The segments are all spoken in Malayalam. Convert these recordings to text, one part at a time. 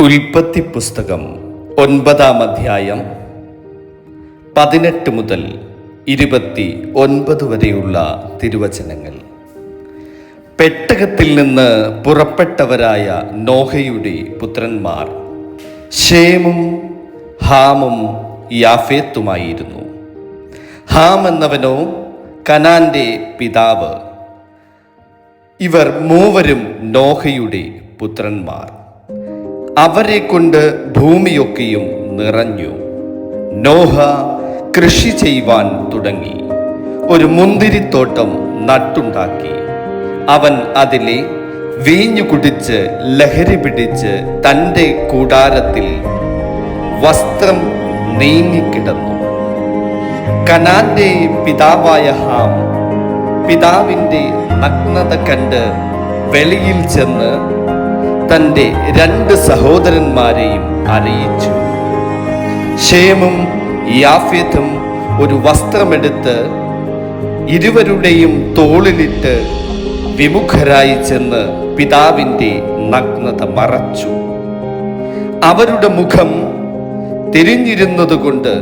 ഉൽപ്പത്തി പുസ്തകം 9-ാം അധ്യായം 18 മുതൽ 29 വരെയുള്ള തിരുവചനങ്ങൾ. പെട്ടകത്തിൽ നിന്ന് പുറപ്പെട്ടവരായ നോഹയുടെ പുത്രന്മാർ ശേമും ഹാമും യാഫേത്തുമായിരുന്നു. ഹാം എന്നവനോ കനാന്റെ പിതാവ്. ഇവർ മൂവരും നോഹയുടെ പുത്രന്മാർ. അവരെ കൊണ്ട് ഭൂമിയൊക്കെയും നിറഞ്ഞു. നോഹ കൃഷി ചെയ്യുവാൻ തുടങ്ങി. ഒരു മുന്തിരിത്തോട്ടം നട്ടുണ്ടാക്കി. അവൻ അതിലെ വീഞ്ഞു കുടിച്ച് ലഹരി പിടിച്ച് തൻ്റെ കൂടാരത്തിൽ വസ്ത്രം നീങ്ങിക്കിടന്നു. കനാന്റെ പിതാവായ ഹാം പിതാവിൻ്റെ നഗ്നത കണ്ട് വെളിയിൽ ചെന്ന് തൻ്റെ 2 സഹോദരന്മാരെയും അറിയിച്ചു. ശേമും യാഫേത്തും ഒരു വസ്ത്രമെടുത്ത് ഇരുവരുടെയും തോളിലിട്ട് വിമുഖരായി ചെന്ന് പിതാവിൻ്റെ നഗ്നത മറച്ചു. അവരുടെ മുഖം തിരിഞ്ഞിരുന്നതുകൊണ്ട്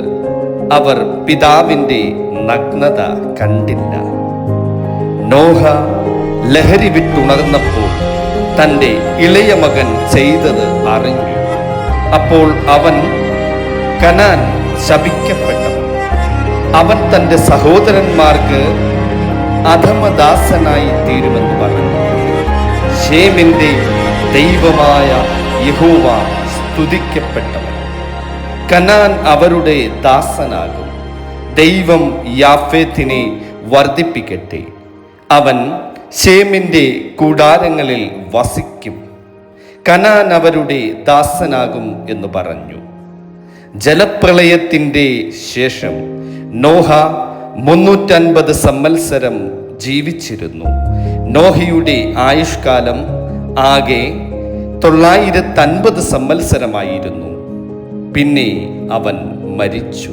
അവർ പിതാവിൻ്റെ നഗ്നത കണ്ടില്ല. നോഹ ലഹരി വിട്ടുണർന്നപ്പോൾ തൻ്റെ ഇളയ മകൻ ചെയ്തത് അറിഞ്ഞു. അപ്പോൾ അവൻ കനാൻ ശപിക്കപ്പെട്ടവൻ. അവൻ തൻ്റെ സഹോദരന്മാർക്ക് അധമദാസനായി തീരുമെന്ന് പറഞ്ഞു. ശേമിൻ്റെ ദൈവമായ യഹോവ സ്തുതിക്കപ്പെട്ടവൻ. കനാൻ അവരുടെ ദാസനാകും. ദൈവം യാഫേത്തിനെ വർദ്ധിപ്പിക്കട്ടെ. അവൻ ശേമിൻ്റെ കൂടാരങ്ങളിൽ വസിക്കും. കനാൻ അവരുടെ ദാസനാകും എന്ന് പറഞ്ഞു. ജലപ്രളയത്തിൻ്റെ ശേഷം നോഹ 350 സംവത്സരം ജീവിച്ചിരുന്നു. നോഹയുടെ ആയുഷ്കാലം ആകെ 950 സംവത്സരമായിരുന്നു. പിന്നെ അവൻ മരിച്ചു.